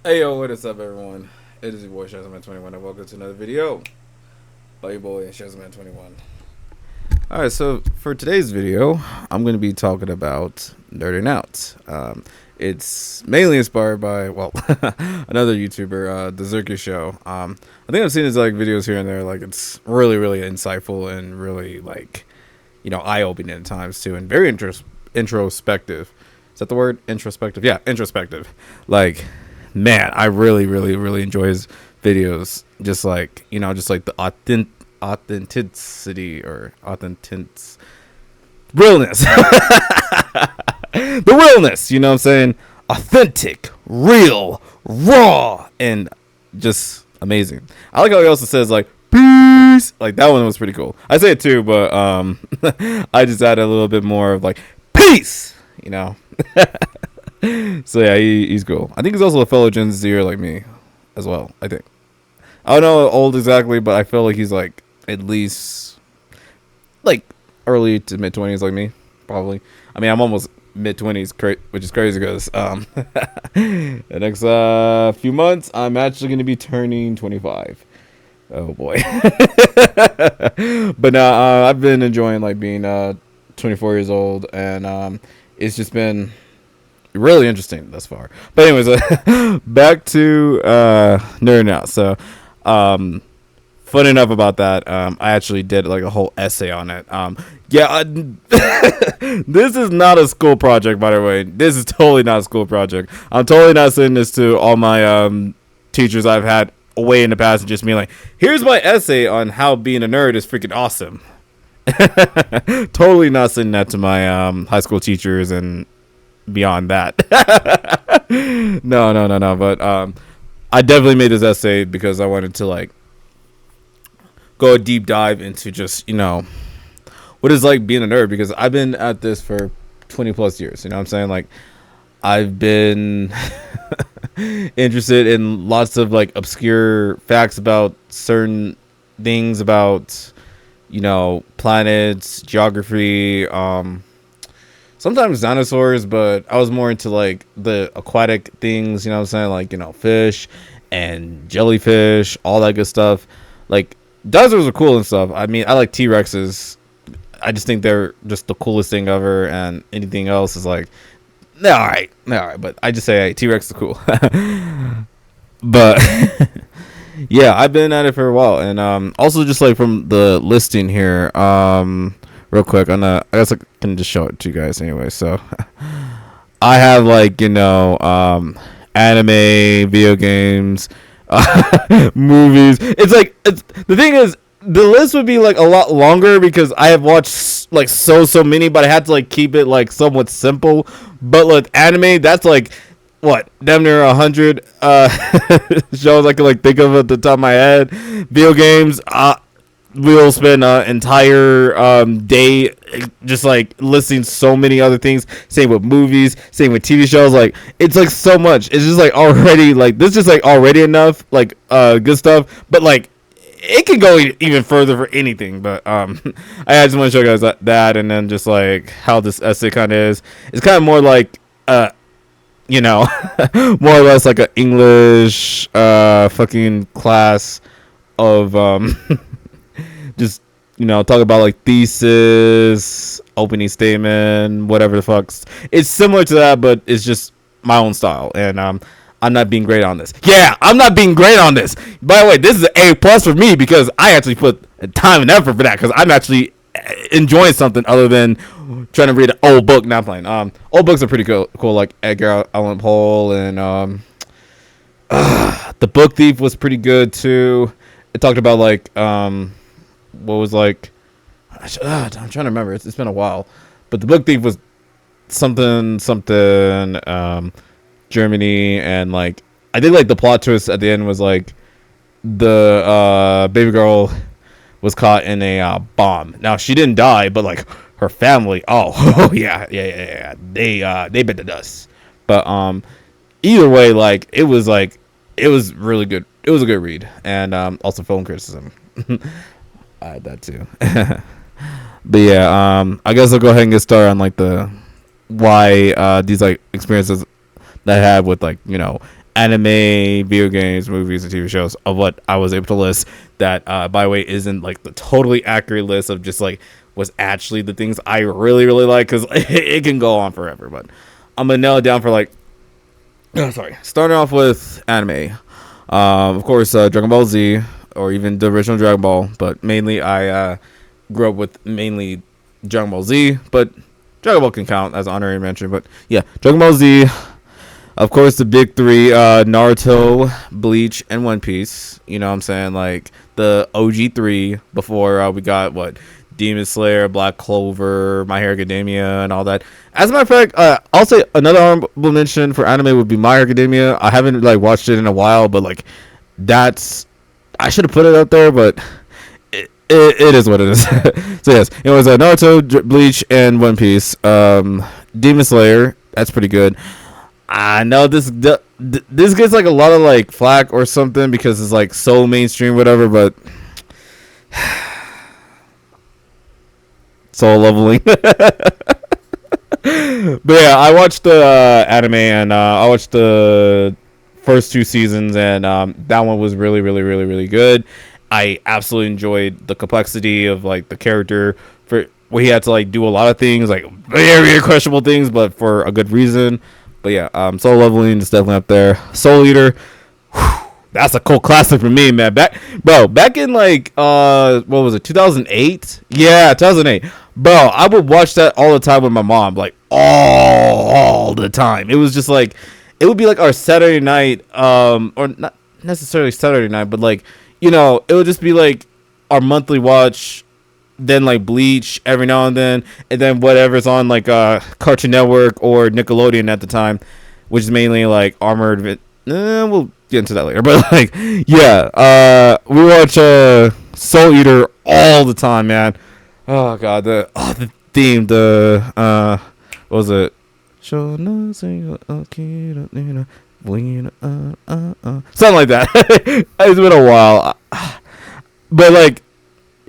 Hey yo, what is up everyone? It is your boy Shazman21 and welcome to another video by your boy Shazman21. Alright, so for today's video, I'm going to be talking about nerding out. It's mainly inspired by, well, another YouTuber, The Zerky Show. I think I've seen his like videos here and there, like it's really insightful and really like, eye-opening at times too, and very introspective. Is that the word? Introspective? Yeah, introspective. Like, man, I really enjoy his videos. Just like, just like the authenticity or realness. The realness, you know what I'm saying? Authentic, real, raw, and just amazing. I like how he also says like peace. Like that one was pretty cool. I say it too, but I just added a little bit more of like peace, So yeah, he's cool. I think he's also a fellow Gen Zer like me as well. I think. I don't know how old exactly, but I feel like he's like at least like early to mid 20s like me, probably. I mean, I'm almost mid 20s, which is crazy because the next few months I'm actually going to be turning 25. Oh boy. But I've been enjoying like being 24 years old, and it's just been really interesting thus far. But anyways, back to nerding out. So fun enough about that, I actually did like a whole essay on it. This is not a school project, by the way. This is totally not a school project. I'm totally not sending this to all my teachers I've had away in the past and just being like, here's my essay on how being a nerd is freaking awesome. Totally not sending that to my high school teachers and beyond that. No. But I definitely made this essay because I wanted to like go a deep dive into just what it's like being a nerd, because I've been at this for 20 plus years. You know what I'm saying? Like I've been interested in lots of like obscure facts about certain things about planets, geography, sometimes dinosaurs, but I was more into like the aquatic things, you know what I'm saying? Like, fish and jellyfish, all that good stuff. Like dinosaurs are cool and stuff. I mean, I like T-Rexes. I just think they're just the coolest thing ever, and anything else is like, all right. But I just say, hey, T-Rex is cool. But yeah, I've been at it for a while, and also just like from the listing here, real quick, I guess I can just show it to you guys anyway. So I have like anime, video games, movies. The thing is, the list would be like a lot longer because I have watched like so many, but I had to like keep it like somewhat simple. But like anime, that's like what, damn near 100 shows I can like think of at the top of my head. Video games, we'll spend an entire day just like listing so many other things. Same with movies, same with TV shows. Like it's like so much. It's just like already like this is like already enough like good stuff. But like it can go even further for anything. But I just want to show you guys that, and then just like how this essay kind of is. It's kind of more like more or less like an English fucking class of just talk about like thesis, opening statement, whatever the fuck's. It's similar to that, but it's just my own style, and I'm not being great on this. Yeah, I'm not being great on this. By the way, this is an A+ for me because I actually put time and effort for that, because I'm actually enjoying something other than trying to read an old book. Not playing. Old books are pretty cool, like Edgar Allan Poe, and The Book Thief was pretty good too. It talked about like what was like I'm trying to remember. It's been a while, but The Book Thief was something Germany, and like I think like the plot twist at the end was like the baby girl was caught in a bomb. Now she didn't die, but like her family, oh yeah, they bit the dust. But either way, like it was really good. It was a good read, and also film criticism. I had that too. But yeah, I guess I'll go ahead and get started on like the why these like experiences that I have with like anime, video games, movies, and TV shows of what I was able to list. That, by the way, isn't like the totally accurate list of just like was actually the things I really, really like, because it can go on forever. But I'm gonna nail it down for like, sorry, starting off with anime. Of course, Dragon Ball Z, or even the original Dragon Ball, but mainly I grew up with mainly Dragon Ball Z, but Dragon Ball can count as honorary mention. But yeah, Dragon Ball Z. Of course, the big three, Naruto, Bleach, and One Piece. You know what I'm saying? Like, the OG three before we got, what, Demon Slayer, Black Clover, My Hero Academia, and all that. As a matter of fact, I'll say another honorable mention for anime would be My Hero Academia. I haven't, like, watched it in a while, but, like, that's... I should have put it out there, but... It is what it is. So, yes, it was Naruto, Bleach, and One Piece. Demon Slayer, that's pretty good. I know this gets like a lot of like flack or something because it's like so mainstream, whatever. But Soul Leveling. But yeah, I watched the anime and I watched the first two seasons, and that one was really, really, really, really good. I absolutely enjoyed the complexity of like the character for where he had to like do a lot of things, like very questionable things, but for a good reason. But yeah, Soul Leveling is definitely up there. Soul Eater, that's a cool classic for me, man. Back in like what was it, 2008? Yeah, 2008. Bro, I would watch that all the time with my mom, like all the time. It was just like, it would be like our Saturday night, or not necessarily Saturday night, but like, you know, it would just be like our monthly watch. Then like Bleach every now and then whatever's on like Cartoon Network or Nickelodeon at the time, which is mainly like Armored. We'll get into that later, but like, yeah, we watch Soul Eater all the time, man. Oh god, the theme, what was it? Something like that. It's been a while, but like,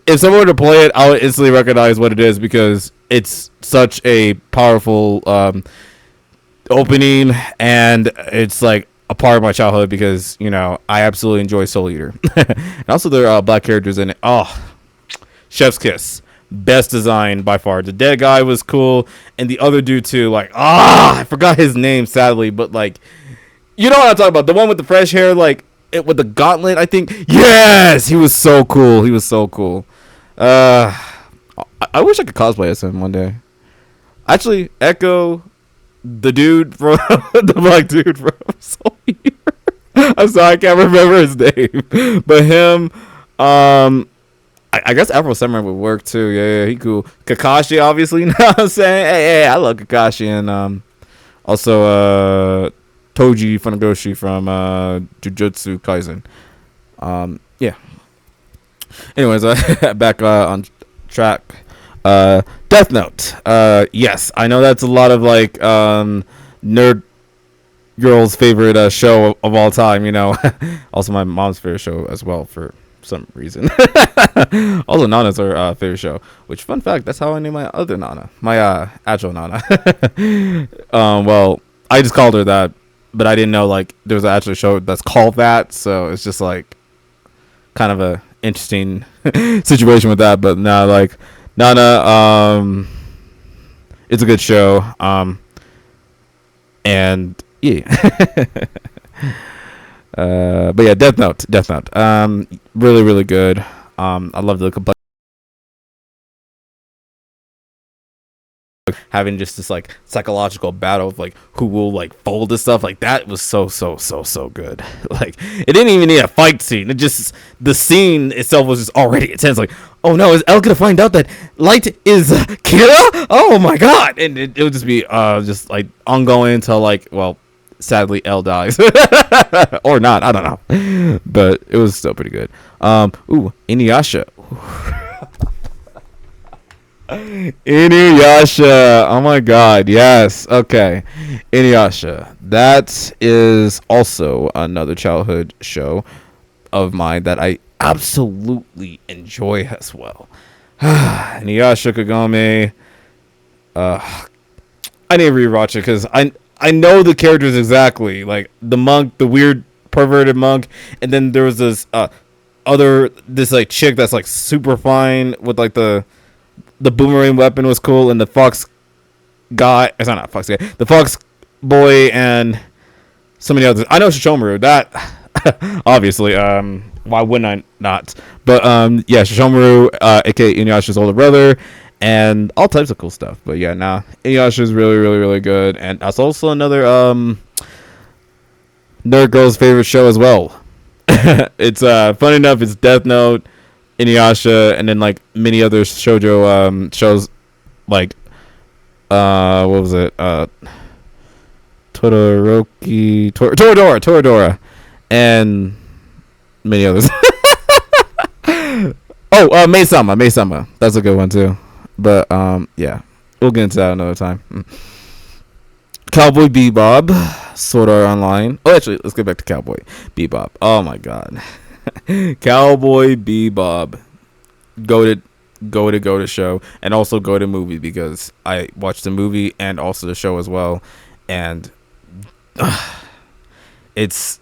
if someone were to play it, I would instantly recognize what it is because it's such a powerful opening, and it's like a part of my childhood because, you know, I absolutely enjoy Soul Eater. And also there are black characters in it. Oh, Chef's Kiss. Best design by far. The dead guy was cool, and the other dude too. Like, I forgot his name, sadly, but like, you know what I'm talking about. The one with the fresh hair, like, with the gauntlet, I think. Yes! He was so cool. He was so cool. I wish I could cosplay as him one day. Actually, Echo, the dude from the black dude from Soul Eater. I'm sorry, I can't remember his name, but him. I guess Afro Samurai would work too. Yeah, he cool. Kakashi, obviously. You know what I'm saying? Hey, I love Kakashi, and also Toji Funagoshi from Jujutsu Kaisen. Yeah. Anyways, back on track. Death Note. Yes, I know that's a lot of like nerd girl's favorite show of all time. You know, also my mom's favorite show as well for some reason. Also, Nana's our favorite show. Which, fun fact, that's how I named my other Nana, my actual Nana. Well, I just called her that, but I didn't know like there was an actual show that's called that. So it's just like kind of a interesting situation with that. But now, like, Nana, it's a good show. And yeah. But yeah, Death Note. Really, really good. I love the complexity, having just this like psychological battle of like who will like fold this stuff. Like, that was so good. Like, it didn't even need a fight scene. It just, the scene itself was just already intense. Like, oh no, is L gonna find out that Light is Kira? Oh my god! And it would just be just like ongoing until like, well, sadly L dies or not, I don't know, but it was still pretty good. Inuyasha. Inuyasha, oh my god, yes. Okay, Inuyasha, that is also another childhood show of mine that I absolutely enjoy as well. Inuyasha Kagome. I need to rewatch it because I know the characters exactly, like the monk, the weird perverted monk, and then there was this this like chick that's like super fine with like the boomerang weapon was cool, and the fox guy, it's not fox guy, the fox boy, and so many others. I know Shishomaru, that obviously, why wouldn't I not? But yeah, Shishomaru, aka Inuyasha's older brother, and all types of cool stuff. But yeah, nah, Inuyasha is really, really, really good, and that's also another nerd girl's favorite show as well. It's funny enough, it's Death Note, Inuyasha, and then like many other shoujo shows, like what was it? Toradora, and many others. Oh, Maid-sama. That's a good one too. But yeah, we'll get into that another time. Cowboy Bebop, Sword Art Online. Oh, actually, let's get back to Cowboy Bebop. Oh my god, Cowboy Bebop, go to show, and also go to movie, because I watched the movie and also the show as well, and it's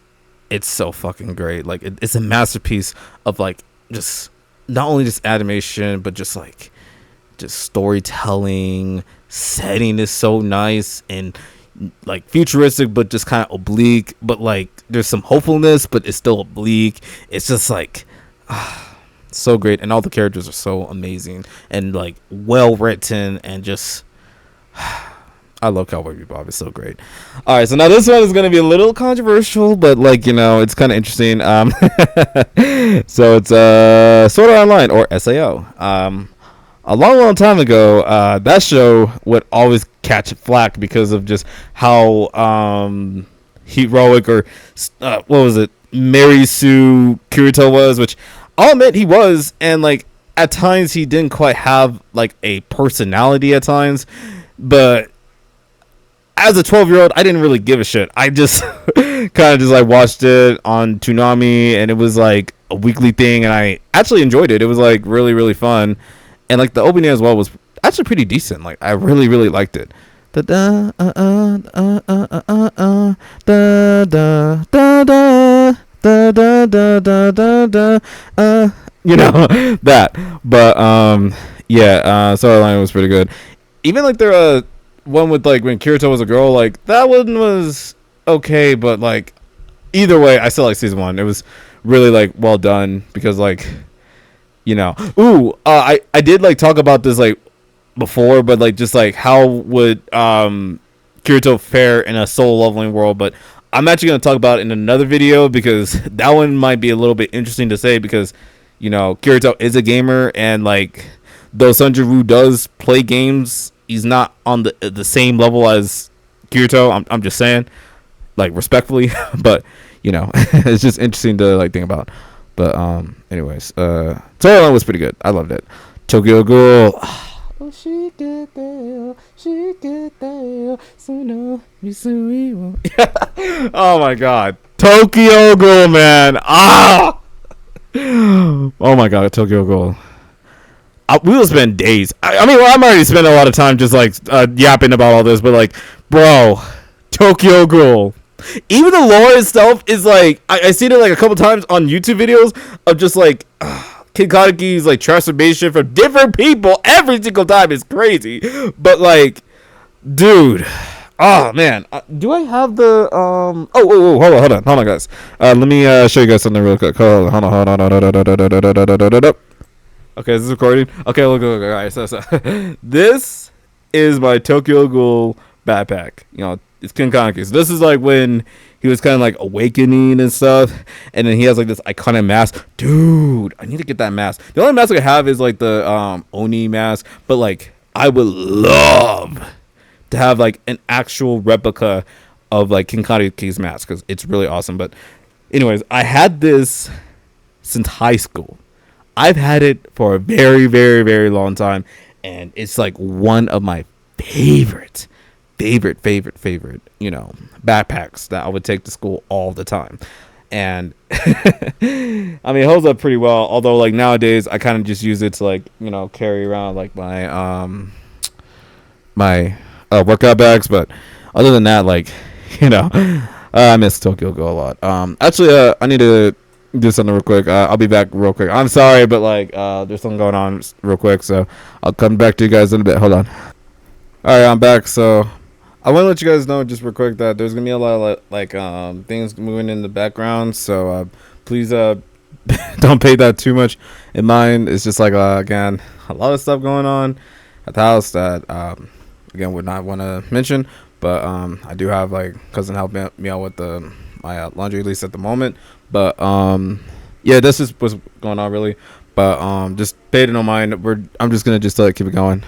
so fucking great. Like it's a masterpiece of like just not only just animation, but just like just storytelling. Setting is so nice and like futuristic, but just kind of oblique, but like there's some hopefulness, but it's still oblique. It's just like so great, and all the characters are so amazing and like well written, and just I love Cowboy Bebop. It's so great. All right, so now this one is going to be a little controversial, but like, you know, it's kind of interesting. So it's Sword Art Online, or SAO. A long time ago, that show would always catch flack because of just how heroic, or what was it, Mary Sue Kirito was, which I'll admit he was, and like at times he didn't quite have like a personality at times, but as a 12-year-old, I didn't really give a shit. I just kind of just like watched it on Toonami, and it was like a weekly thing, and I actually enjoyed it. It was like really, really fun, and like the opening as well was actually pretty decent. Like I really, really liked it. Da da da da da da da da da. You know that, but yeah. Sword Art Online was pretty good. Even like their one with like when Kirito was a girl, like that one was okay, but like either way, I still like season 1. It was really like well done, because like, you know, I did like talk about this like before, but like just like how would Kirito fare in a soul leveling world, but I'm actually gonna talk about it in another video, because that one might be a little bit interesting to say, because you know Kirito is a gamer, and like though Sanjuro does play games, he's not on the same level as Kirito. I'm just saying, like respectfully, but you know, it's just interesting to like think about. But anyways, Sword Art Online was pretty good. I loved it. Tokyo Ghoul. Oh, she get there, so oh my god, Tokyo Ghoul, man. Oh my god, Tokyo Ghoul. We will spend days. I mean, well, I'm already spending a lot of time just like yapping about all this, but like, bro, Tokyo Ghoul. Even the lore itself is like, I seen it like a couple times on YouTube videos of just like Kid Kaneki's like transformation from different people every single time is crazy. But like, dude, oh man, do I have the hold on, guys. Let me show you guys something real quick. Hold on. Okay, is this recording? Okay, look. All right, so this is my Tokyo Ghoul backpack. You know, it's King Kaneki's. This is like when he was kind of like awakening and stuff, and then he has like this iconic mask. Dude, I need to get that mask. The only mask I have is like the Oni mask, but like I would love to have like an actual replica of like King Kaneki's mask, because it's really awesome. But anyways, I had this since high school. I've had it for a very, very, very long time, and it's like one of my favorite, you know, backpacks that I would take to school all the time. And I mean, it holds up pretty well, although like nowadays I kind of just use it to like, you know, carry around like my my workout bags. But other than that, like, you know, I miss Tokyo Ghoul a lot. Actually, I need to do something real quick. I'll be back real quick. I'm sorry, but like, there's something going on real quick, so I'll come back to you guys in a bit. Hold on. All right, I'm back. So I want to let you guys know just real quick that there's gonna be a lot of like things moving in the background. So please don't pay that too much in mind. It's just like again, a lot of stuff going on at the house that again would not want to mention. But I do have like cousin helping me out with my laundry list at the moment. But yeah, this is what's going on really. But just pay it no mind. I'm just gonna just keep it going.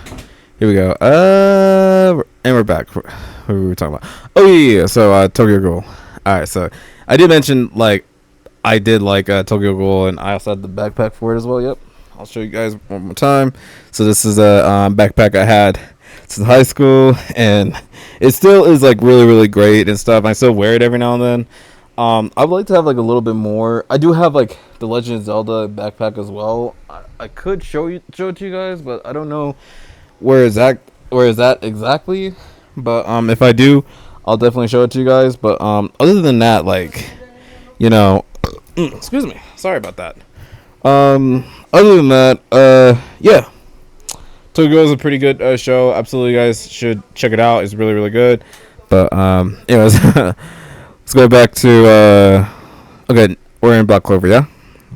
Here we go. And we're back. What were we talking about? Oh yeah. So Tokyo Ghoul. All right. So I did mention like I did like Tokyo Ghoul, and I also had the backpack for it as well. Yep. I'll show you guys one more time. So this is a backpack I had since high school, and it still is like really really great and stuff. I still wear it every now and then. I would like to have like a little bit more. I do have like the Legend of Zelda backpack as well. I could show it to you guys, but I don't know where is that exactly. But if I do, I'll definitely show it to you guys. But other than that, like, you know, excuse me, sorry about that. Other than that, yeah, Tokyo is a pretty good show. Absolutely, you guys should check it out. It's really really good. But anyways, let's go back to okay, we're in Black Clover, yeah.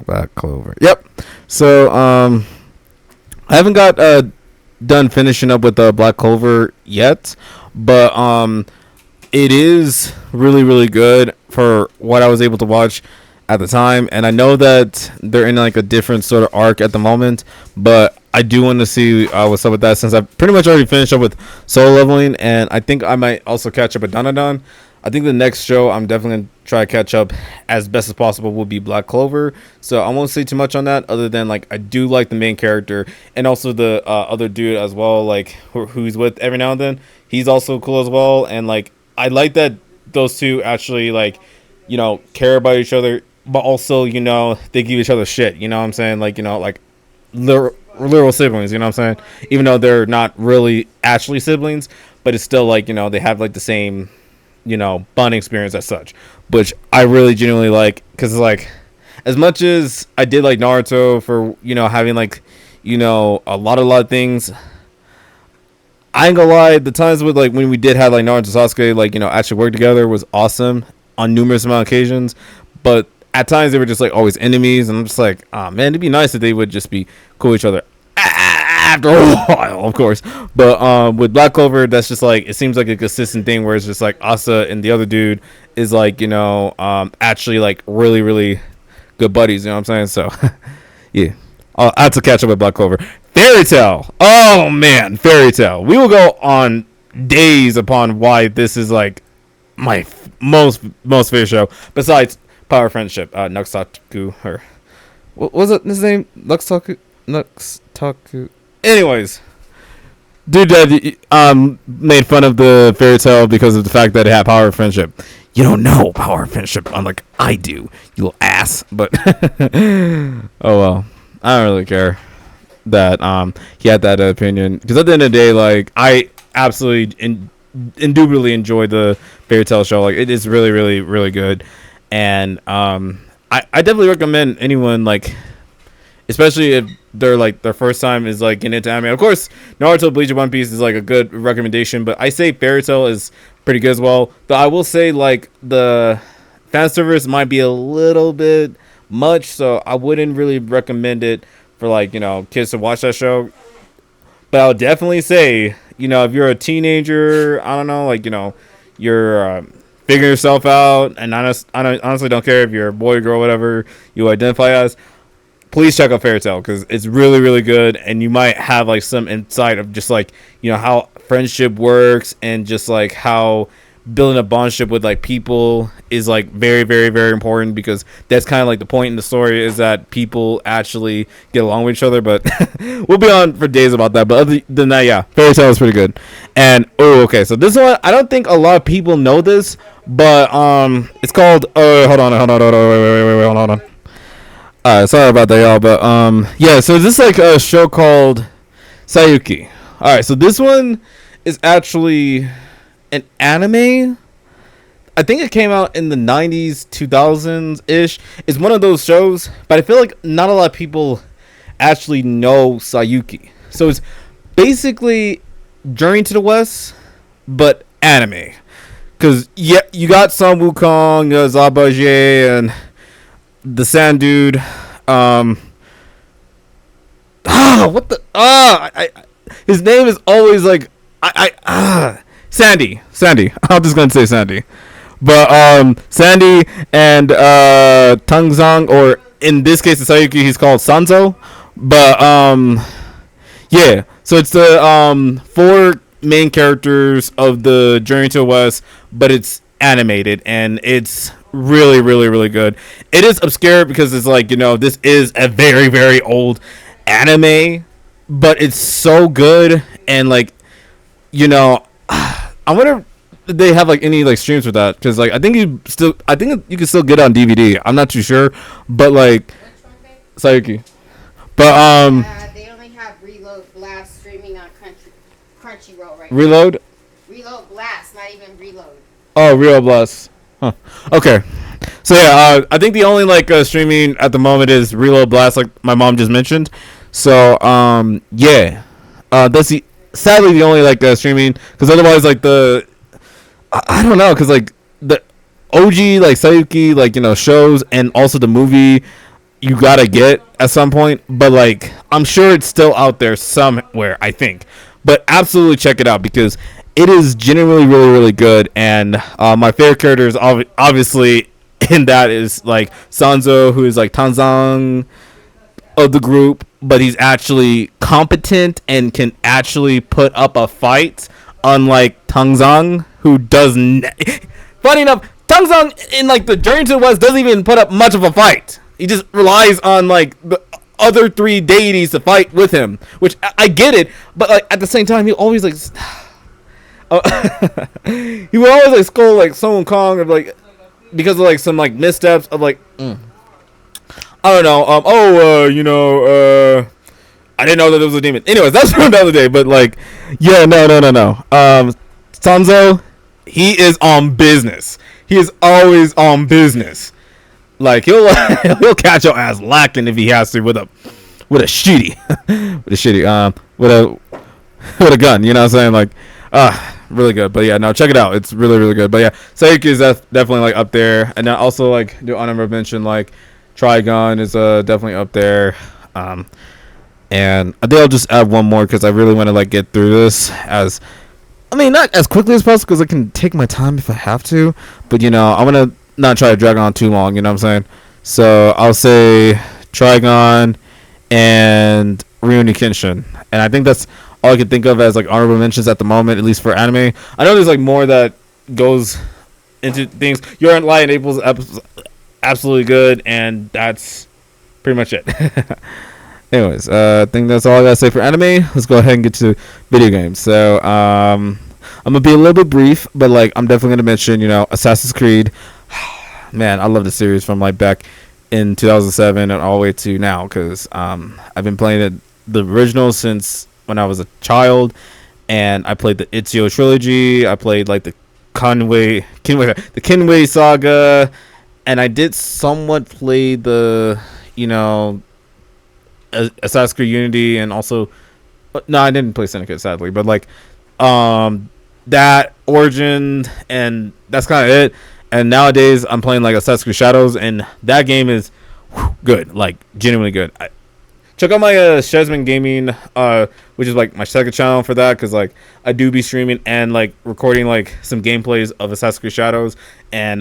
Black Clover, yep. So I haven't got done finishing up with Black Clover yet, but it is really really good for what I was able to watch at the time. And I know that they're in like a different sort of arc at the moment, but I do want to see what's up with that, since I pretty much already finished up with Solo Leveling, and I think I might also catch up with Dandadan. I think the next show I'm definitely going to try to catch up as best as possible will be Black Clover. So I won't say too much on that, other than like I do like the main character, and also the other dude as well, like who he's with every now and then. He's also cool as well, and like I like that those two actually like, you know, care about each other, but also, you know, they give each other shit. You know what I'm saying? Like, you know, like literal siblings. You know what I'm saying? Even though they're not really actually siblings, but it's still like, you know, they have like the same, you know, bonding experience as such, which I really genuinely like, because like as much as I did like Naruto for, you know, having like, you know, a lot of things, I ain't gonna lie, the times with like when we did have like Naruto and Sasuke like, you know, actually work together was awesome on numerous amount of occasions, but at times they were just like always enemies, and I'm just like, oh man, it'd be nice if they would just be cool with each other after a while, of course. But with Black Clover, that's just like, it seems like a consistent thing where it's just like Asa and the other dude is like, you know, actually like really really good buddies. You know what I'm saying? So yeah, I have to catch up with Black Clover. Fairy Tail. Oh man, Fairy Tail. We will go on days upon why this is like my most favorite show, besides Power Friendship. Nuxtaku, or what was it his name? Nuxtaku. Anyways, dude that made fun of the Fairy Tail because of the fact that it had Power Friendship. You don't know Power Friendship, unlike I do, you little ass. But oh well, I don't really care that he had that opinion, because at the end of the day, like, I absolutely indubitably enjoy the Fairy Tail show. Like, it is really really really good, and I definitely recommend anyone, like, especially if they're like their first time is like getting into anime. Of course, Naruto, Bleach, and One Piece is like a good recommendation, but I say Fairy Tail is pretty good as well. Though I will say like the fan service might be a little bit much, so I wouldn't really recommend it for like, you know, kids to watch that show. But I would definitely say, you know, if you're a teenager, I don't know, like, you know, you're figuring yourself out, and I honestly don't care if you're a boy, girl, whatever you identify as, please check out Fairy Tail, because it's really really good, and you might have like some insight of just like, you know, how friendship works, and just like how building a bondship with like people is like very very very important, because that's kind of like the point in the story, is that people actually get along with each other. But we'll be on for days about that. But other than that, yeah, Fairy Tail is pretty good. And okay, so this one, I don't think a lot of people know this, but it's called hold on, wait, hold on. Alright, sorry about that, y'all, but yeah, so this is like a show called Sayuki. Alright, so this one is actually an anime. I think it came out in the 90s, 2000s ish. It's one of those shows, but I feel like not a lot of people actually know Sayuki. So it's basically Journey to the West, but anime. Because, yeah, you got Sun Wukong, Zabaje, and the Sand Dude. What the? His name is always like, Sandy. I'm just going to say Sandy. But Sandy and Tangzang, or in this case, the Sayuki, he's called Sanzo. But yeah. So it's the four main characters of the Journey to the West, but it's animated and it's really, really, really good. It is obscure because it's like, this is a very, very old anime, but it's so good. And like, I wonder they have like any like streams for that, because like I think you can still get it on DVD. I'm not too sure, but like Sayuki. But they only have Reload Blast streaming on Crunchyroll right Reload? now. Reload Blast, not even Reload. Oh, Reload Blast. Huh. Okay. So yeah, I think the only like streaming at the moment is Reload Blast, like my mom just mentioned. So yeah, that's sadly the only like streaming, because otherwise like I don't know, because like the OG like Sayuki like shows and also the movie you gotta get at some point, but like I'm sure it's still out there somewhere, I think. But absolutely check it out, because it is genuinely really, really good. And my favorite character is obviously in that is like Sanzo, who is like Tanzang of the group, but he's actually competent and can actually put up a fight, unlike Tangzang, who doesn't. Funny enough, Tangzang in like the Journey to the West doesn't even put up much of a fight. He just relies on like the other three deities to fight with him, which I get it, but like at the same time he always like he would always like scold like Sun Wukong of like, because of like some like missteps of like I don't know, I didn't know that there was a demon. Anyways, that's for another day. But like, yeah, no. Sanzo, he is on business. He is always on business. Like he'll catch your ass lacking if he has to with a shitty with a gun. You know what I'm saying? Like, really good. But yeah, no, check it out. It's really, really good. But yeah, Sayuki is definitely like up there. And then also like do honorable mention, like Trigun is definitely up there. And I think I'll just add one more, because I really want to like get through this not as quickly as possible, because I can take my time if I have to. But I want to not try to drag on too long. You know what I'm saying? So I'll say Trigun and Rurouni Kenshin, and I think that's all I can think of as like honorable mentions at the moment, at least for anime. I know there's like more that goes into things. Your Light and April's absolutely good, and that's pretty much it. Anyways, I think that's all I gotta say for anime. Let's go ahead and get to video games. So I'm gonna be a little bit brief, but like I'm definitely gonna mention Assassin's Creed. Man, I love the series from like back in 2007 and all the way to now, because I've been playing the original since when I was a child, and I played the Ezio trilogy. I played like the Kenway saga, and I did somewhat play the Assassin's Creed Unity, and also no, I didn't play Syndicate, sadly, but like that Origin, and that's kind of it. And nowadays I'm playing like Assassin's Creed Shadows, and that game is good, like genuinely good. Check out my Shesman Gaming, which is like my second channel for that, because like I do be streaming and like recording like some gameplays of Assassin's Creed Shadows, and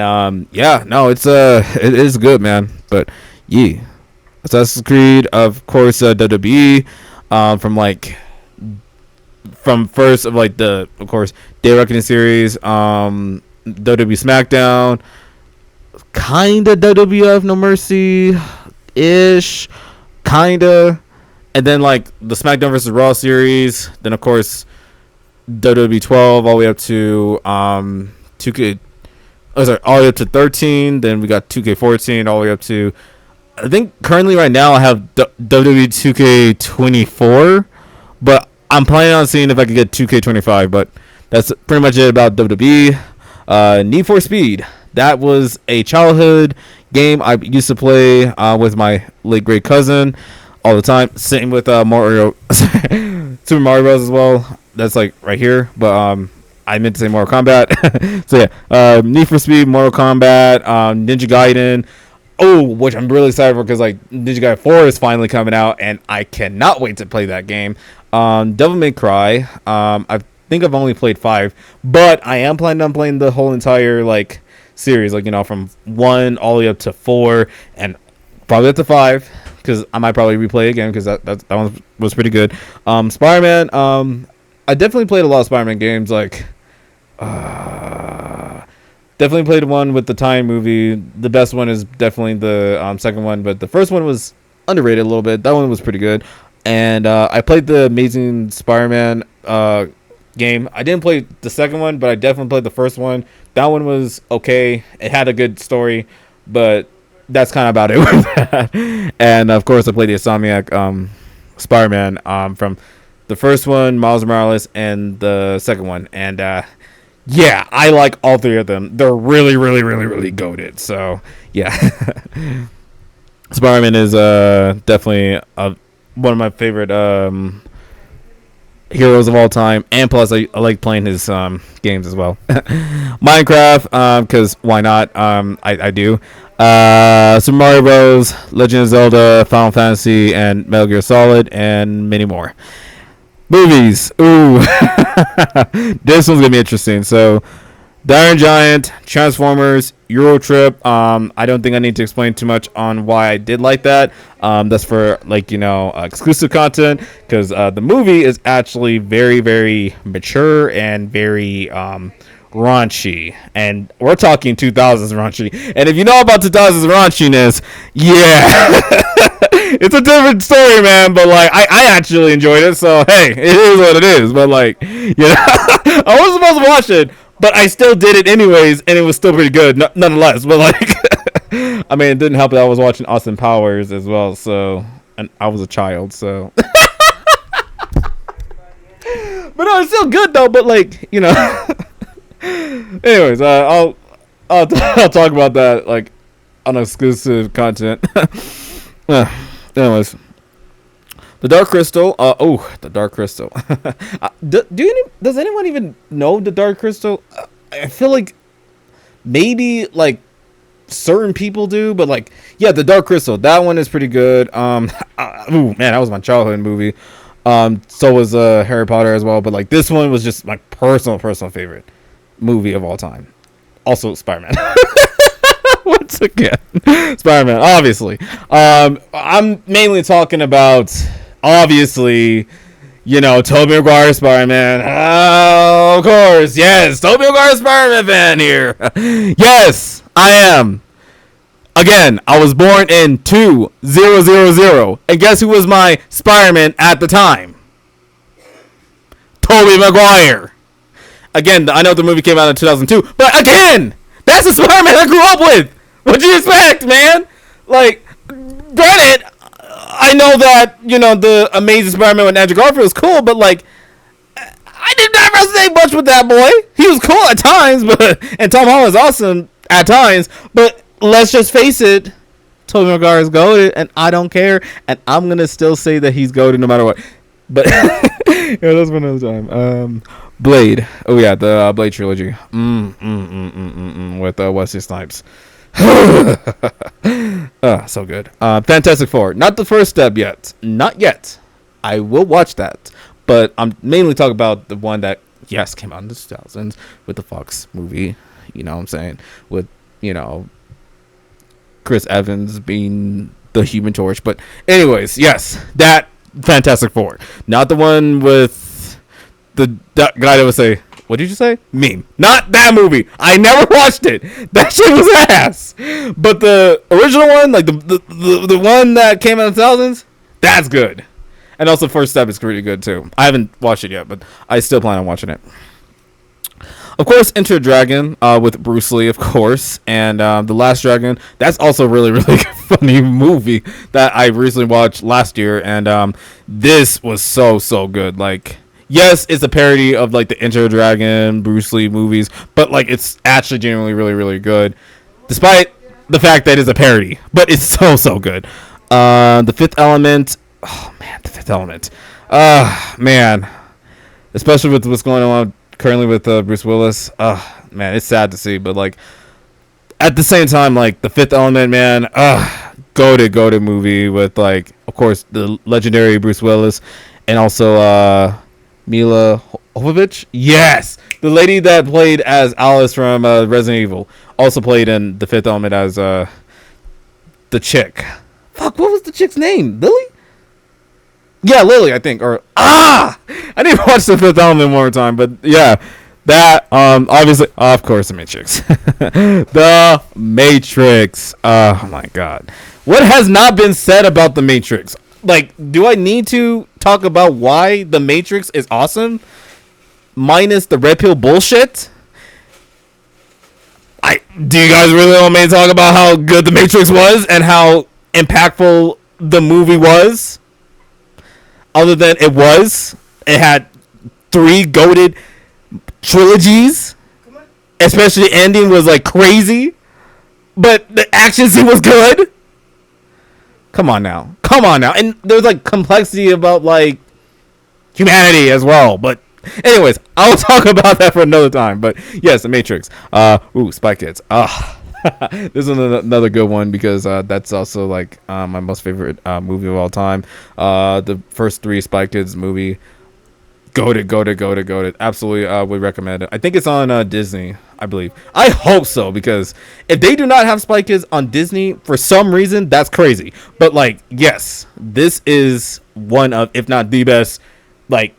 yeah, no, it is good, man. But yeah, Assassin's Creed, of course, WWE, from first of like the, of course, Day of Reckoning series, WWE SmackDown, kinda WWF No Mercy ish, kinda, and then like the SmackDown vs. Raw series, then of course WWE 12 all the way up to 2K, all the way up to 13. Then we got 2K14 all the way up to, I think currently right now I have WWE 2K24, but I'm planning on seeing if I can get 2K25. But that's pretty much it about WWE. Need for Speed. That was a childhood game I used to play with my late great cousin all the time. Same with Mario, Super Mario Bros. As well. That's like right here, but I meant to say Mortal Kombat. So yeah, Need for Speed, Mortal Kombat, Ninja Gaiden. Oh, which I'm really excited for because like Ninja Gaiden 4 is finally coming out, and I cannot wait to play that game. Devil May Cry. I think I've only played 5, but I am planning on playing the whole entire like series, like from 1 all the way up to 4, and probably up to 5 because I might probably replay it again because that one was pretty good. Spider-Man. I definitely played a lot of Spider-Man games. Like, definitely played one with the Time movie. The best one is definitely the second one, but the first one was underrated a little bit. That one was pretty good. And I played the Amazing Spider-Man game. I didn't play the second one, but I definitely played the first one. That one was okay. It had a good story, but that's kind of about it with that. And of course, I played the Insomniac Spider-Man from the first one, Miles Morales, and the second one. And yeah, I like all 3 of them. They're really, really, really, really goated. So yeah, Spider-Man is definitely one of my favorite heroes of all time, and plus I like playing his games as well. Minecraft, because why not? I do. Super Mario Bros, Legend of Zelda, Final Fantasy, and Metal Gear Solid, and many more. Movies. Ooh. This one's gonna be interesting. So Iron Giant, Transformers, Euro Trip. I don't think I need to explain too much on why I did like that. That's for like exclusive content, because the movie is actually very, very mature and very raunchy, and we're talking 2000s raunchy. And if you know about 2000s raunchiness, yeah, it's a different story, man. But like, I actually enjoyed it, so hey, it is what it is. But like, I wasn't supposed to watch it, but I still did it anyways, and it was still pretty good, nonetheless. But like, I mean, it didn't help that I was watching Austin Powers as well, so, and I was a child, so. But no, it's still good though. But like, anyways, I'll talk about that like on exclusive content. Anyways, the Dark Crystal. The Dark Crystal. Does anyone even know the Dark Crystal? I feel like maybe like certain people do, but like, yeah, the Dark Crystal. That one is pretty good. Man, that was my childhood movie. So was Harry Potter as well, but like this one was just my personal favorite movie of all time. Also Spider-Man. Once again, Spider-Man, obviously. I'm mainly talking about, obviously, Tobey Maguire Spider-Man. Oh, of course, yes, Tobey Maguire Spider-Man fan here. Yes, I am. Again, I was born in 2000, and guess who was my Spider-Man at the time? Tobey Maguire. Again, I know the movie came out in 2002, but again, that's the Spider-Man I grew up with. What'd you expect, man? Like, granted, I know that, the Amazing Spider-Man with Andrew Garfield was cool, but like, I did not resonate much with that boy. He was cool at times, and Tom Holland's awesome at times, but let's just face it, Tobey Maguire is goated, and I don't care, and I'm gonna still say that he's goated no matter what. But yeah, that's for another time. Blade. Oh yeah, the Blade trilogy. With Wesley Snipes. So good. Fantastic Four. Not the first step yet. Not yet. I will watch that, but I'm mainly talking about the one that came out in the 2000s with the Fox movie. You know what I'm saying? With Chris Evans being the Human Torch. But anyways, yes, that Fantastic Four. Not the one with the guy that would say, what did you say? Meme. Not that movie. I never watched it. That shit was ass. But the original one, like the one that came out in the 2000s, that's good. And also First Step is pretty good too. I haven't watched it yet, but I still plan on watching it. Of course, Enter the Dragon with Bruce Lee, of course, and The Last Dragon. That's also a really, really funny movie that I recently watched last year, and this was so good. Like, yes, it's a parody of like the Enter the Dragon, Bruce Lee movies, but like it's actually genuinely really really good, despite the fact that it's a parody. But it's so good. The Fifth Element. Oh man, the Fifth Element. Man, especially with what's going on currently with Bruce Willis. Man, it's sad to see, but like at the same time, like the Fifth Element, man. Go to movie with like, of course, the legendary Bruce Willis, and also Mila Jovovich. Yes, the lady that played as Alice from Resident Evil also played in The Fifth Element as the chick. Fuck, what was the chick's name? Lily? Yeah, Lily, I think. Or I need to watch The Fifth Element one more time, but yeah. That obviously, of course, The Matrix. The Matrix. Oh my god, what has not been said about The Matrix? Like, do I need to talk about why The Matrix is awesome, minus the red pill bullshit? Do you guys really want me to talk about how good The Matrix was and how impactful the movie was? Other than it had 3 goated trilogies, especially the ending was like crazy, but the action scene was good. Come on now, and there's like complexity about like humanity as well. But anyways, I'll talk about that for another time. But yes, The Matrix. Spy Kids. This is another good one because that's also like my most favorite movie of all time. The first 3 Spy Kids movie. Go to. Absolutely would recommend it. I think it's on Disney, I believe. I hope so, because if they do not have Spy Kids on Disney for some reason, that's crazy. But like, yes, this is one of, if not the best, like,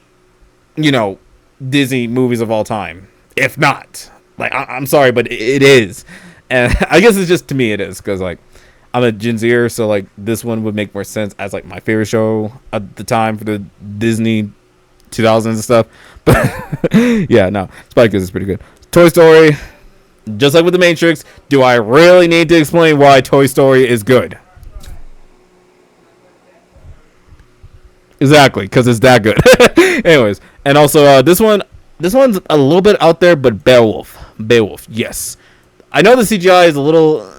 Disney movies of all time. If not, like, I'm sorry, but it is. And I guess it's just, to me, it is, because like I'm a Gen Zer, so like this one would make more sense as like my favorite show at the time for the Disney 2000s and stuff. But yeah, no, Spy Kids is pretty good. Toy Story, just like with The Matrix, do I really need to explain why Toy Story is good? Exactly, because it's that good. Anyways, and also this one's a little bit out there, but Beowulf, yes. I know the CGI is a little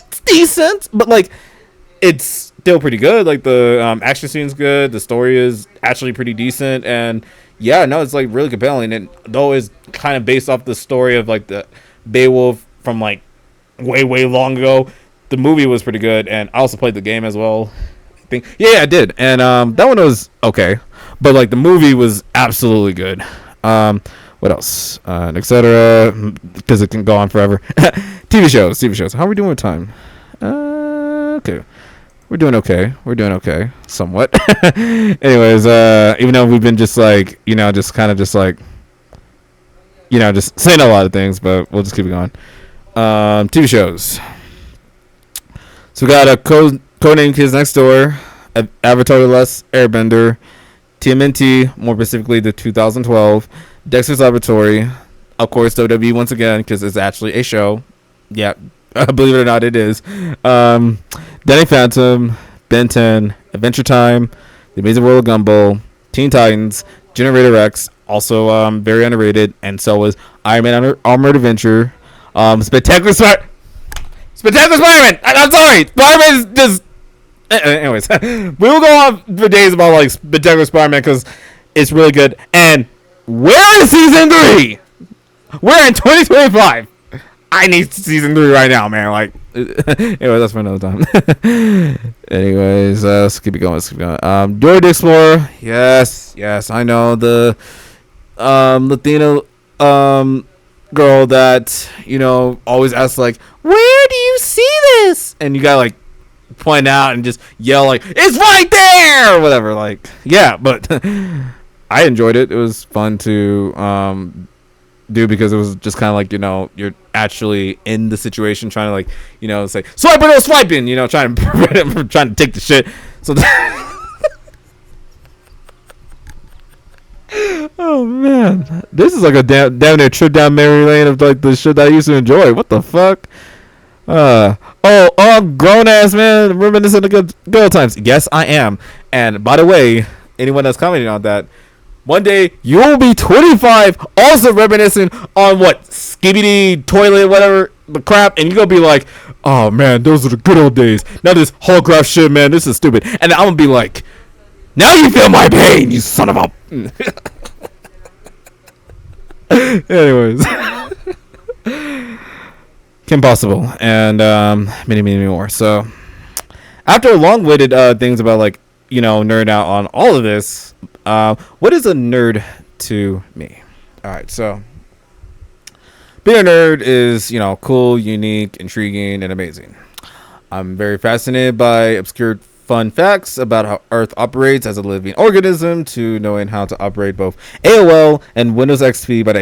it's decent, but like it's still pretty good. Like the action scene's good, the story is actually pretty decent, and yeah, no, it's like really compelling. And though it's kind of based off the story of like the Beowulf from like way long ago, the movie was pretty good. And I also played the game as well, I think. Yeah, I did. And that one was okay, but like the movie was absolutely good. What else? Etc. Because it can go on forever. TV shows. How are we doing with time? Okay. We're doing okay. Somewhat. Anyways, even though we've been just like, just saying a lot of things, but we'll just keep it going. TV shows. So we got a Codename Kids Next Door, Avatar: The Last Airbender, TMNT, more specifically the 2012, Dexter's Laboratory, of course WWE once again, because it's actually a show. Yeah, believe it or not, it is. Danny Phantom, Ben 10, Adventure Time, The Amazing World of Gumball, Teen Titans, Generator X, also very underrated, and so was Iron Man Armored Adventure, Spectacular Spider-Man. I'm sorry, Spider-Man is just. Anyways, we will go on for days about like Spectacular Spider-Man because it's really good. And where is season 3? We're in 2025. I need season 3 right now, man. Like, anyway, that's for another time. Anyways, let's keep it going. Dora the Explorer. Yes, I know the Latina girl that always asks like, where do you see this? And you gotta like point out and just yell like, it's right there or whatever. Like, yeah, but I enjoyed it. It was fun to do because it was just kind of like, you're actually in the situation trying to like, say swipe or no swiping, trying to prevent him from trying to take the shit. So oh man, this is like a damn near trip down memory lane of like the shit that I used to enjoy. What the fuck? I'm grown ass man, reminiscing of the good old times. Yes, I am. And by the way, anyone that's commenting on that, one day you'll be 25, also reminiscing on what skibidi toilet, whatever the crap, and you're gonna be like, "Oh man, those are the good old days. Now this holograph shit, man, this is stupid." And I'm gonna be like, "Now you feel my pain, you son of a." Anyways, Kim Possible, and many more. So after long-winded things about like nerd out on all of this, what is a nerd to me? All right, so being a nerd is cool, unique, intriguing, and amazing. I'm very fascinated by obscure fun facts about how Earth operates as a living organism, to knowing how to operate both AOL and Windows XP by the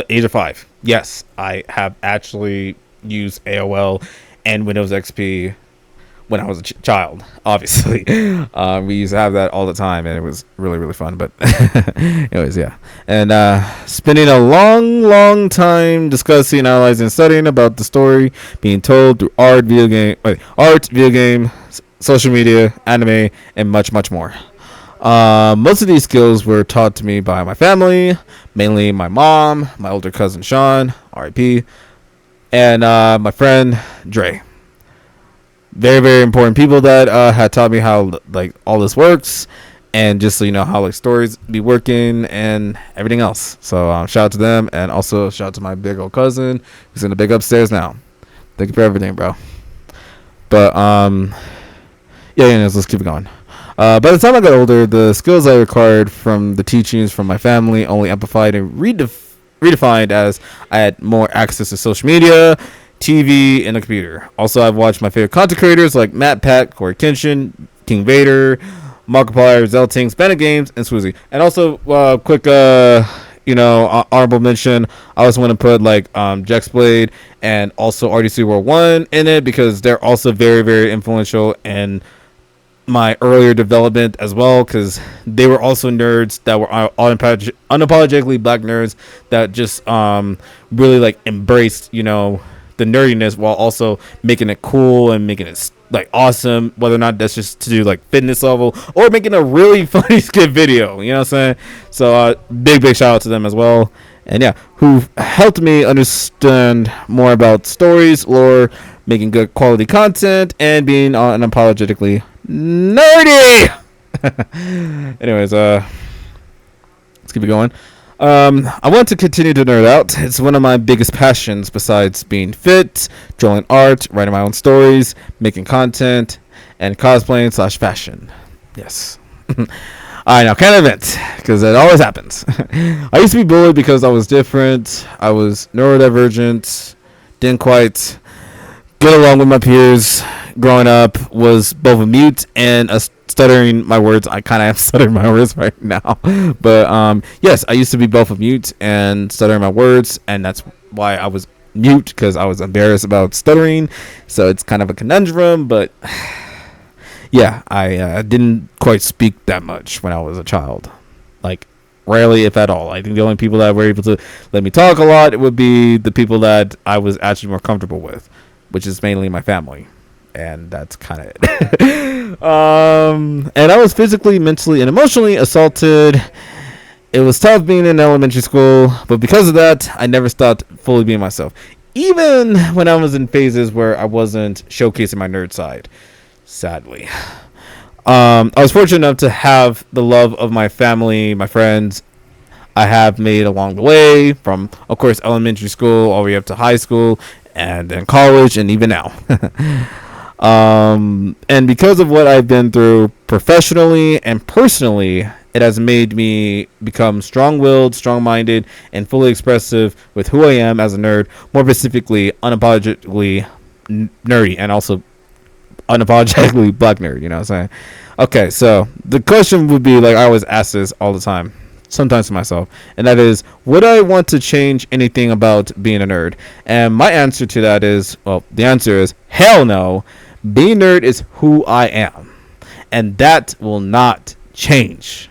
age of 5. Yes, I have actually used AOL and Windows XP when I was a child. Obviously, we used to have that all the time, and it was really, really fun. But anyways, yeah, and spending a long time discussing, analyzing, and studying about the story being told through art, video game, social media, anime, and much more. Most of these skills were taught to me by my family, mainly my mom, my older cousin Sean, R.I.P., and my friend Dre. Very, very important people that had taught me how like all this works, and just so you know how like stories be working and everything else. So shout out to them, and also shout out to my big old cousin who's in the big upstairs now. Thank you for everything, bro. But let's keep it going. By the time I got older, the skills I acquired from the teachings from my family only amplified and redefined as I had more access to social media, TV, and a computer. Also, I've watched my favorite content creators like Matt Pat, Corey Kenshin, King Vader, Markiplier, Zeltings, Bennett Games, and Swoozy. And also, quick, honorable mention, I also want to put like Jexblade and also RDC World 1 in it, because they're also very, very influential in my earlier development as well, because they were also nerds that were unapologetically black nerds that just really like embraced the nerdiness while also making it cool and making it like awesome, whether or not that's just to do like fitness level or making a really funny skit video, you know what I'm saying? So big shout out to them as well, and yeah, who helped me understand more about stories, lore, making good quality content, and being unapologetically nerdy. Anyways, let's keep it going. I want to continue to nerd out. It's one of my biggest passions besides being fit, drawing art, writing my own stories, making content, and cosplaying / fashion. Yes. I know, can't admit, because it always happens. I used to be bullied because I was different. I was neurodivergent, didn't quite get along with my peers. Growing up, was both a mute and a stuttering my words. I kind of am stuttering my words right now, but yes, I used to be both a mute and stuttering my words, and that's why I was mute, because I was embarrassed about stuttering. So it's kind of a conundrum, but yeah, I didn't quite speak that much when I was a child, like rarely, if at all. I think the only people that were able to let me talk a lot would be the people that I was actually more comfortable with, which is mainly my family. And that's kind of it. And I was physically, mentally, and emotionally assaulted. It was tough being in elementary school, but because of that, I never stopped fully being myself, even when I was in phases where I wasn't showcasing my nerd side, sadly. I was fortunate enough to have the love of my family, my friends I have made along the way, from, of course, elementary school all the way up to high school, and then college, and even now. And because of what I've been through professionally and personally, it has made me become strong-willed, strong-minded, and fully expressive with who I am as a nerd, more specifically unapologetically nerdy, and also unapologetically black nerd, you know what I'm saying? Okay, so the question would be, like, I always ask this all the time, sometimes to myself, and that is, would I want to change anything about being a nerd? And my answer to that is, well, the answer is hell no. Being a nerd is who I am, and that will not change.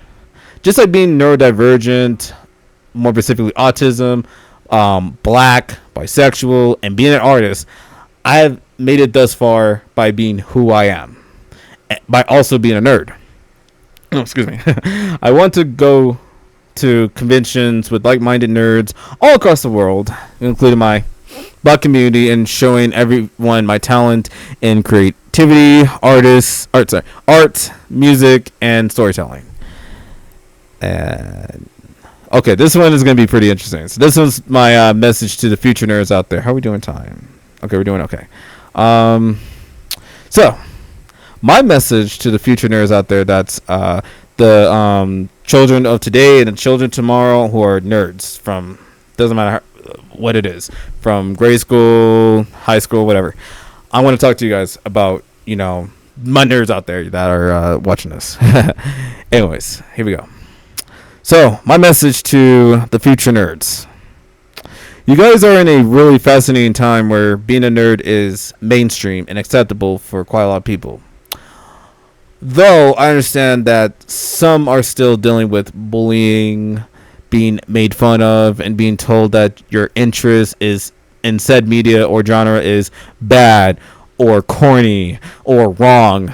Just like being neurodivergent, more specifically autism, black, bisexual, and being an artist, I have made it thus far by being who I am, by also being a nerd. excuse me. I want to go to conventions with like-minded nerds all across the world, including my Black community, and showing everyone my talent in creativity, art, music, and storytelling. And okay, this one is going to be pretty interesting. So this one's my message to the future nerds out there. How are we doing time? Okay, we're doing okay. So my message to the future nerds out there, that's the children of today and the children tomorrow who are nerds from, doesn't matter what it is, from grade school, high school, whatever. I want to talk to you guys about, my nerds out there that are watching this. Anyways, here we go. So, my message to the future nerds. You guys are in a really fascinating time where being a nerd is mainstream and acceptable for quite a lot of people. Though I understand that some are still dealing with bullying, being made fun of, and being told that your interest is in said media or genre is bad or corny or wrong.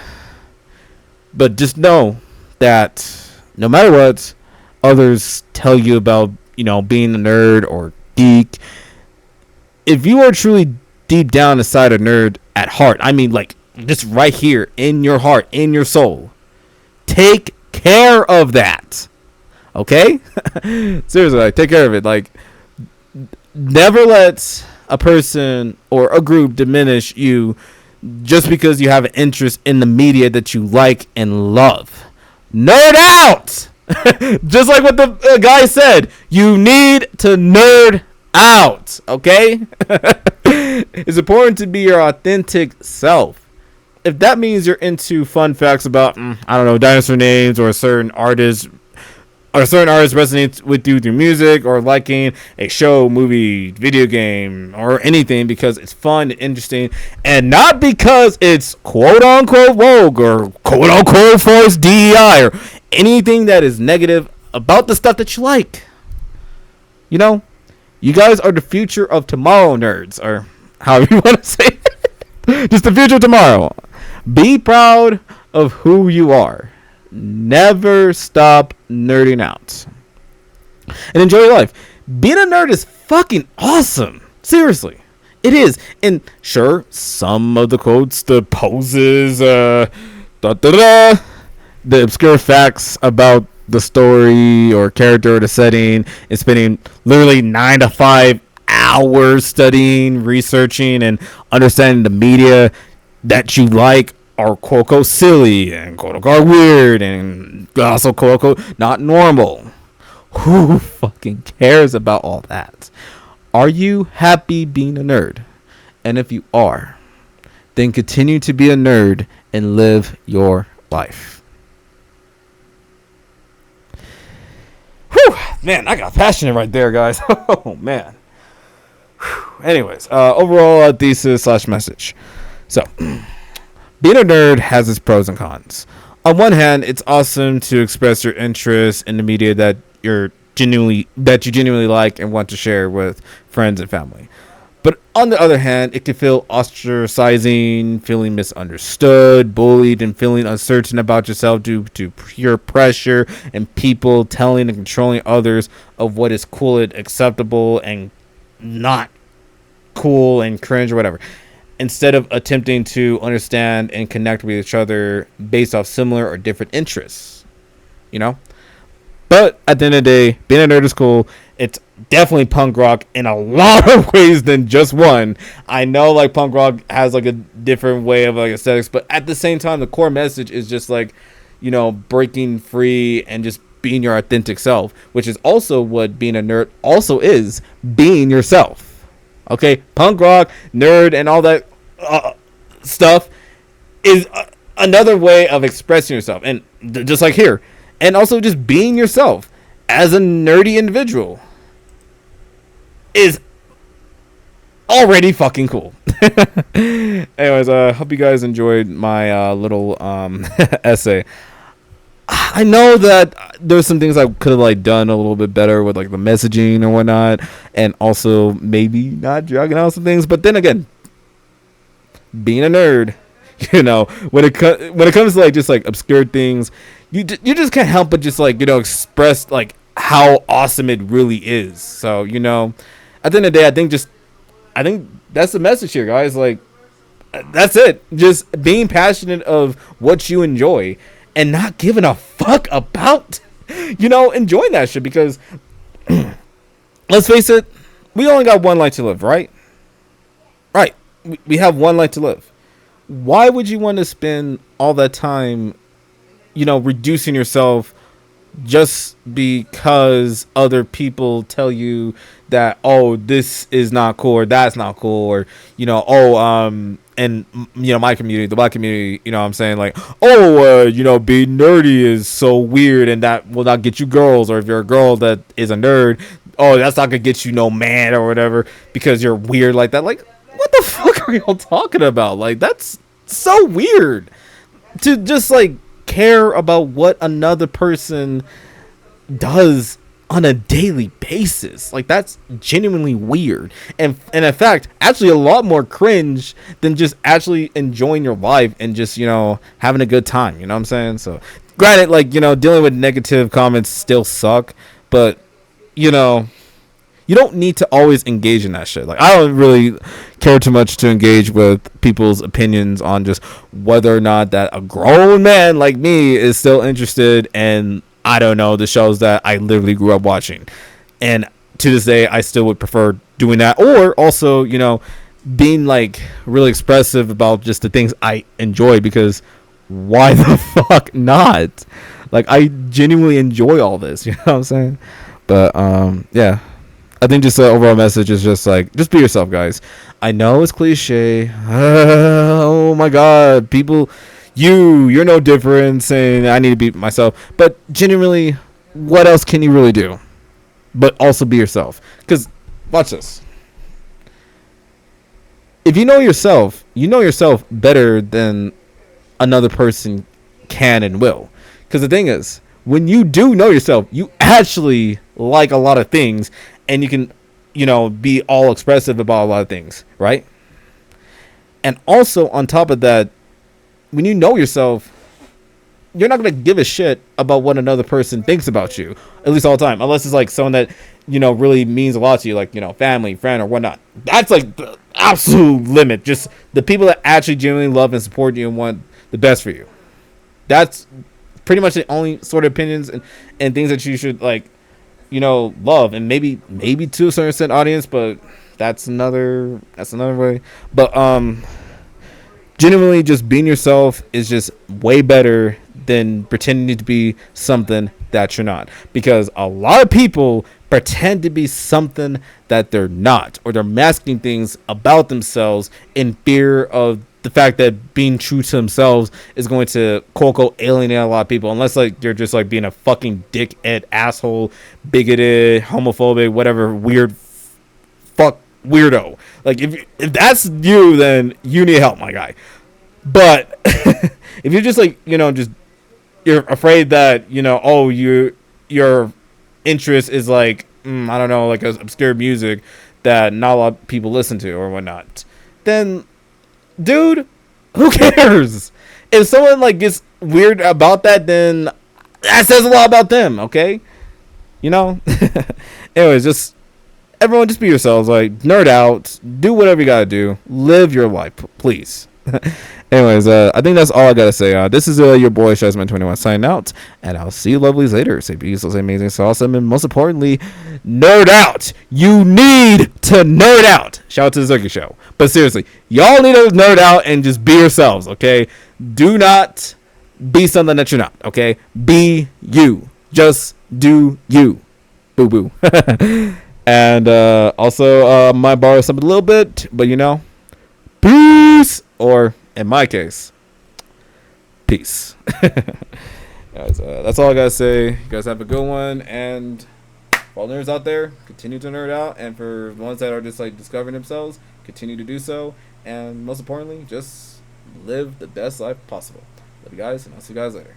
But just know that no matter what others tell you about, being a nerd or geek, if you are truly deep down inside a nerd at heart, I mean, like, just right here in your heart, in your soul, take care of that. Okay? Seriously, like, take care of it. Like, never let a person or a group diminish you just because you have an interest in the media that you like and love. Nerd out! Just like what the guy said, you need to nerd out. Okay? It's important to be your authentic self. If that means you're into fun facts about, dinosaur names, or certain artists resonate with you through music, or liking a show, movie, video game, or anything because it's fun and interesting, and not because it's quote unquote woke or quote unquote forced DEI or anything that is negative about the stuff that you like. You guys are the future of tomorrow, nerds, or however you want to say it. Just the future of tomorrow. Be proud of who you are. Never stop nerding out. And enjoy your life. Being a nerd is fucking awesome. Seriously. It is. And sure, some of the quotes, the poses, the obscure facts about the story or character or the setting, and spending literally 9 to 5 hours studying, researching, and understanding the media that you like are quote unquote silly and quote unquote weird and also quote unquote not normal. Who fucking cares about all that? Are you happy being a nerd? And if you are, then continue to be a nerd and live your life. Whew, man, I got passionate right there, guys. Oh man. Whew. Anyways, overall thesis / message. So, being a nerd has its pros and cons. On one hand, it's awesome to express your interest in the media that you genuinely like and want to share with friends and family. But on the other hand, it can feel ostracizing, feeling misunderstood, bullied, and feeling uncertain about yourself due to peer pressure and people telling and controlling others of what is cool and acceptable and not cool and cringe or whatever, instead of attempting to understand and connect with each other based off similar or different interests. But at the end of the day, being a nerd is cool. It's definitely punk rock in a lot of ways than just one. I know like punk rock has like a different way of like aesthetics, but at the same time, the core message is just like, breaking free and just being your authentic self, which is also what being a nerd also is, being yourself. Okay, punk rock, nerd, and all that stuff is another way of expressing yourself, and just like here, and also just being yourself as a nerdy individual is already fucking cool. Anyways, hope you guys enjoyed my little essay. I know that there's some things I could have like done a little bit better with like the messaging or whatnot, and also maybe not dragging out some things. But then again, being a nerd, when it comes to like just like obscure things, you just can't help but just like, you know, express like how awesome it really is. So, you know, at the end of the day, I think that's the message here, guys. Like, that's it. Just being passionate of what you enjoy and not giving a fuck about, you know, enjoying that shit. Because let's face it, we only got one life to live, right? Right. We have one life to live. Why would you want to spend all that time, you know, reducing yourself just because other people tell you that, oh, this is not cool or that's not cool, or, you know, and, you know, my community, the black community, you know what I'm saying, like, oh, you know, being nerdy is so weird and that will not get you girls, or if you're a girl that is a nerd, oh, that's not gonna get you no man or whatever because you're weird like that. Like, what the fuck are y'all talking about? Like, that's so weird to just like care about what another person does on a daily basis. Like, that's genuinely weird, and in fact actually a lot more cringe than just actually enjoying your life and just, you know, having a good time, you know what I'm saying? So granted, like, you know, dealing with negative comments still suck, but, you know, you don't need to always engage in that shit. Like, I don't really care too much to engage with people's opinions on just whether or not that a grown man like me is still interested in, I don't know, the shows that I literally grew up watching. And to this day, I still would prefer doing that. Or also, you know, being like really expressive about just the things I enjoy, because why the fuck not? Like, I genuinely enjoy all this, you know what I'm saying? But, yeah. I think just the overall message is just like, just be yourself, guys. I know it's cliche. Oh my god, people, you're no different saying I need to be myself. But genuinely, what else can you really do? But also be yourself. Because, watch this. If you know yourself better than another person can and will. Because the thing is, when you do know yourself, you actually like a lot of things, and you can, you know, be all expressive about a lot of things, right? And also, on top of that, when you know yourself, you're not going to give a shit about what another person thinks about you, at least all the time, unless it's like someone that, you know, really means a lot to you, like, you know, family, friend, or whatnot. That's like the absolute limit. Just the people that actually genuinely love and support you and want the best for you. That's pretty much the only sort of opinions and things that you should, like, you know, love. And maybe to a certain extent audience, but that's another way. But genuinely, just being yourself is just way better than pretending to be something that you're not, because a lot of people pretend to be something that they're not, or they're masking things about themselves in fear of the fact that being true to themselves is going to quote unquote alienate a lot of people, unless like you're just like being a fucking dickhead, asshole, bigoted, homophobic, whatever, weird fuck weirdo. Like, if that's you, then you need help, my guy. But if you're just like, you know, just you're afraid that, you know, oh, your interest is like, I don't know, like obscure music that not a lot of people listen to or whatnot, then dude, who cares? If someone like gets weird about that, then that says a lot about them, okay? You know? Anyways, just everyone just be yourselves, like, nerd out, do whatever you gotta do, live your life, please. Anyways, I think that's all I gotta say. This is your boy Shazman21 signing out, and I'll see you lovelies later. Stay beautiful, stay amazing, stay awesome, and most importantly, nerd out. You need to nerd out. Shout out to the Zerky Show. But seriously, y'all need to nerd out and just be yourselves, okay? Do not be something that you're not, okay? Be you. Just do you. Boo boo. And also, might borrow something a little bit, but you know, peace, or in my case, peace. Guys, that's all I gotta say. You guys have a good one, and for all nerds out there, continue to nerd out, and for the ones that are just like discovering themselves, continue to do so, and most importantly, just live the best life possible. Love you guys, and I'll see you guys later.